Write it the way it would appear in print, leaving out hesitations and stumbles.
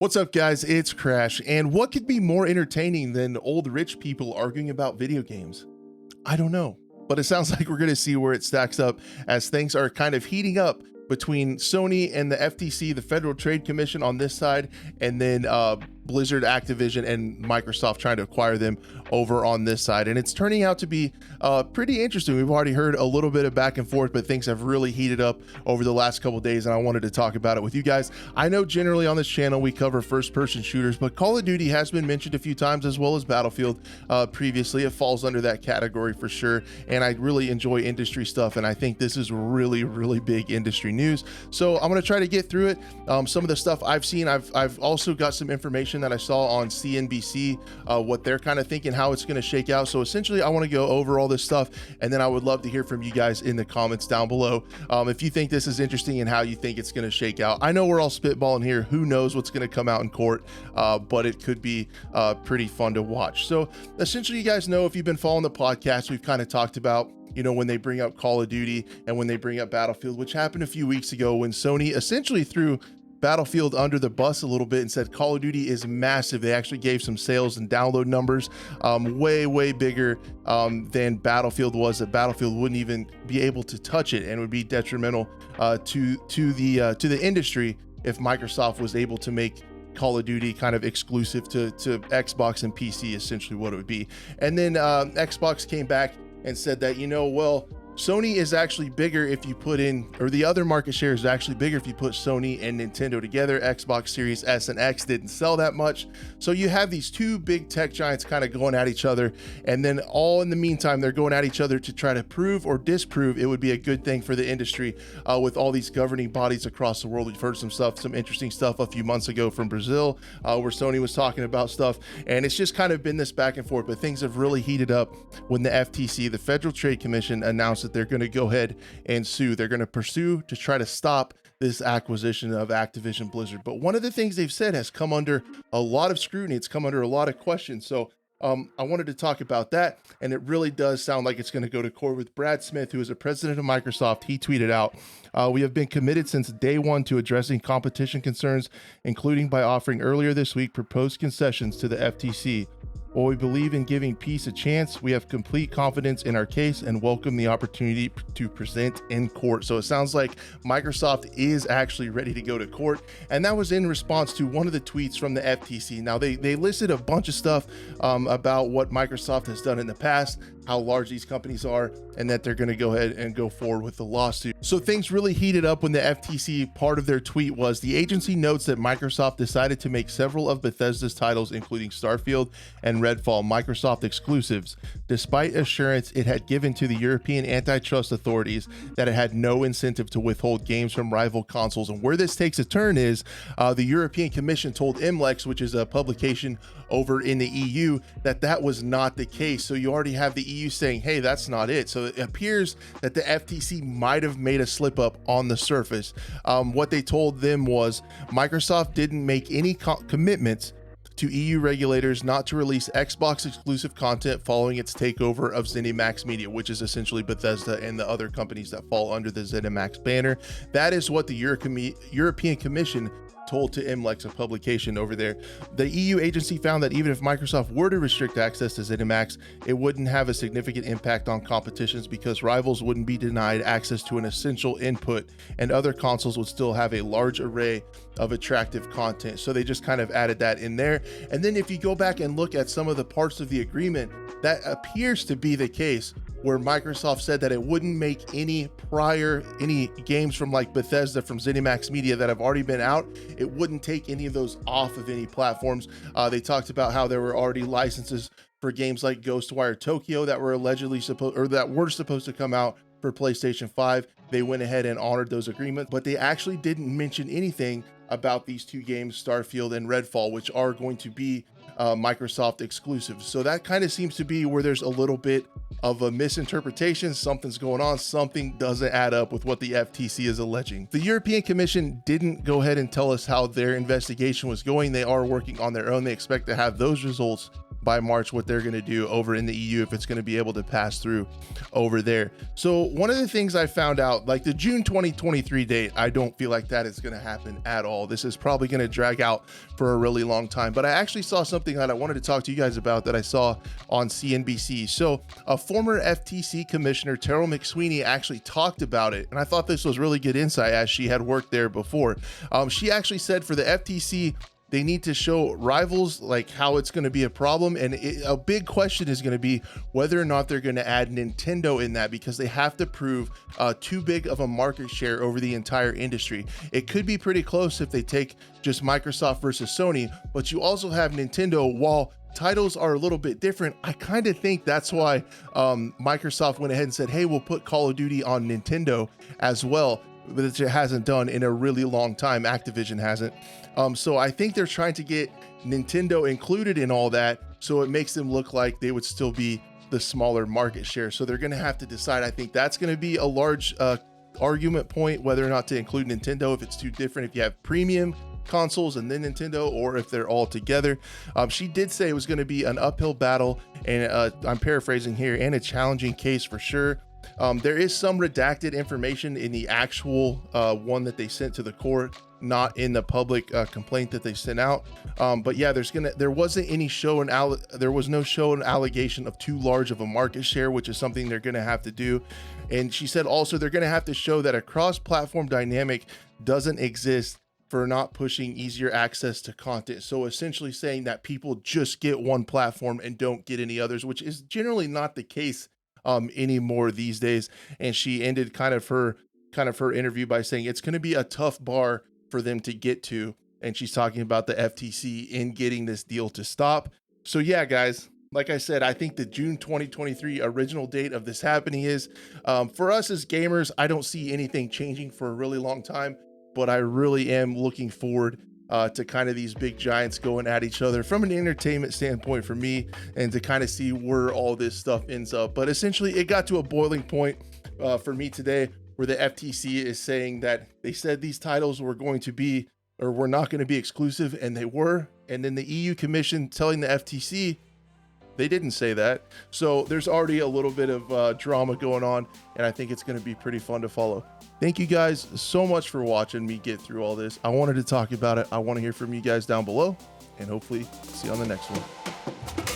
What's up, guys? It's Crash, and what could be more entertaining than old rich people arguing about video games? I don't know, but it sounds like we're going to see where it stacks up as things are kind of heating up between Sony and the FTC, the Federal Trade Commission on this side, and then Blizzard, Activision, and Microsoft trying to acquire them over on this side. And it's turning out to be pretty interesting. We've already heard a little bit of back and forth, but things have really heated up over the last couple of days, and I wanted to talk about it with you guys. I know generally on this channel we cover first-person shooters, but Call of Duty has been mentioned a few times, as well as Battlefield previously. It falls under that category for sure, and I really enjoy industry stuff, and I think this is really, really big industry news. So I'm going to try to get through it. Some of the stuff I've seen, I've also got some information that I saw on CNBC, what they're kind of thinking, how it's going to shake out. So essentially I want to go over all this stuff, and then I would love to hear from you guys in the comments down below if you think this is interesting and how you think it's going to shake out. I know we're all spitballing here, who knows what's going to come out in court, but it could be pretty fun to watch. So essentially, you guys know, if you've been following the podcast, we've kind of talked about, you know, when they bring up Call of Duty and when they bring up Battlefield, which happened a few weeks ago when Sony essentially threw Battlefield under the bus a little bit and said Call of Duty is massive. They actually gave some sales and download numbers way bigger than Battlefield was, that Battlefield wouldn't even be able to touch it, and would be detrimental to the industry if Microsoft was able to make Call of Duty kind of exclusive to Xbox and PC, essentially what it would be. And then Xbox came back and said that, you know, well, Sony is actually bigger if you put in, or the other market share is actually bigger if you put Sony and Nintendo together. Xbox Series S and X didn't sell that much. So you have these two big tech giants kind of going at each other. And then all in the meantime, they're going at each other to try to prove or disprove it would be a good thing for the industry with all these governing bodies across the world. We've heard some interesting stuff a few months ago from Brazil where Sony was talking about stuff. And it's just kind of been this back and forth, but things have really heated up when the FTC, the Federal Trade Commission, announced that they're going to go ahead and sue. They're going to pursue to try to stop this acquisition of Activision Blizzard. But one of the things they've said has come under a lot of scrutiny. It's come under a lot of questions. So I wanted to talk about that. And it really does sound like it's going to go to court with Brad Smith, who is the president of Microsoft. He tweeted out, "We have been committed since day one to addressing competition concerns, including by offering earlier this week proposed concessions to the FTC. While we believe in giving peace a chance, we have complete confidence in our case and welcome the opportunity to present in court." So it sounds like Microsoft is actually ready to go to court. And that was in response to one of the tweets from the FTC. Now, they listed a bunch of stuff about what Microsoft has done in the past, how large these companies are, and that they're going to go ahead and go forward with the lawsuit. So things really heated up when the FTC, part of their tweet was, "The agency notes that Microsoft decided to make several of Bethesda's titles, including Starfield and Redfall, Microsoft exclusives, despite assurance it had given to the European antitrust authorities that it had no incentive to withhold games from rival consoles." And where this takes a turn is the European Commission told MLEX, which is a publication over in the EU, that that was not the case. So you already have the EU saying, hey, that's not it. So it appears that the FTC might have made a slip up on the surface. What they told them was Microsoft didn't make any commitments to EU regulators not to release Xbox exclusive content following its takeover of ZeniMax Media, which is essentially Bethesda and the other companies that fall under the ZeniMax banner. That is what the European Commission told to MLEX, a publication over there. The EU agency found that even if Microsoft were to restrict access to ZeniMax, it wouldn't have a significant impact on competitions because rivals wouldn't be denied access to an essential input, and other consoles would still have a large array of attractive content. So they just kind of added that in there. And then if you go back and look at some of the parts of the agreement, that appears to be the case, where Microsoft said that it wouldn't make any games from like Bethesda, from ZeniMax Media that have already been out, it wouldn't take any of those off of any platforms. They talked about how there were already licenses for games like Ghostwire Tokyo that were supposed to come out for PlayStation 5. They went ahead and honored those agreements, but they actually didn't mention anything about these two games, Starfield and Redfall, which are going to be Microsoft exclusive. So that kind of seems to be where there's a little bit of a misinterpretation. Something's going on. Something doesn't add up with what the FTC is alleging. The European Commission didn't go ahead and tell us how their investigation was going. They are working on their own. They expect to have those results by March what they're going to do over in the EU, if it's going to be able to pass through over there. So one of the things I found out, like the June 2023 date, I don't feel like that is going to happen at all. This is probably going to drag out for a really long time. But I actually saw something that I wanted to talk to you guys about that I saw on CNBC. So a former FTC commissioner, Terrell McSweeney, actually talked about it. And I thought this was really good insight, as she had worked there before. She actually said for the FTC, they need to show rivals, like how it's going to be a problem. And a big question is going to be whether or not they're going to add Nintendo in that, because they have to prove too big of a market share over the entire industry. It could be pretty close if they take just Microsoft versus Sony, but you also have Nintendo. While titles are a little bit different, I kind of think that's why Microsoft went ahead and said, hey, we'll put Call of Duty on Nintendo as well, which it hasn't done in a really long time. Activision hasn't. So I think they're trying to get Nintendo included in all that, so it makes them look like they would still be the smaller market share. So they're going to have to decide. I think that's going to be a large argument point, whether or not to include Nintendo, if it's too different, if you have premium consoles and then Nintendo, or if they're all together. She did say it was going to be an uphill battle, and I'm paraphrasing here, and a challenging case for sure. There is some redacted information in the actual one that they sent to the court, not in the public complaint that they sent out. But yeah, there wasn't any there was no show and allegation of too large of a market share, which is something they're going to have to do. And she said also they're going to have to show that a cross-platform dynamic doesn't exist for not pushing easier access to content. So essentially saying that people just get one platform and don't get any others, which is generally not the case anymore these days. And she ended kind of her interview by saying it's going to be a tough bar for them to get to. And she's talking about the FTC in getting this deal to stop. So yeah, guys, like I said, I think the June 2023 original date of this happening is, for us as gamers, I don't see anything changing for a really long time, but I really am looking forward to kind of these big giants going at each other from an entertainment standpoint for me, and to kind of see where all this stuff ends up. But essentially it got to a boiling point for me today, where the FTC is saying that they said these titles were going to be, or were not going to be exclusive, and they were. And then the EU Commission telling the FTC they didn't say that. So there's already a little bit of drama going on, and I think it's going to be pretty fun to follow. Thank you guys so much for watching me get through all this. I wanted to talk about it. I want to hear from you guys down below, and hopefully see you on the next one.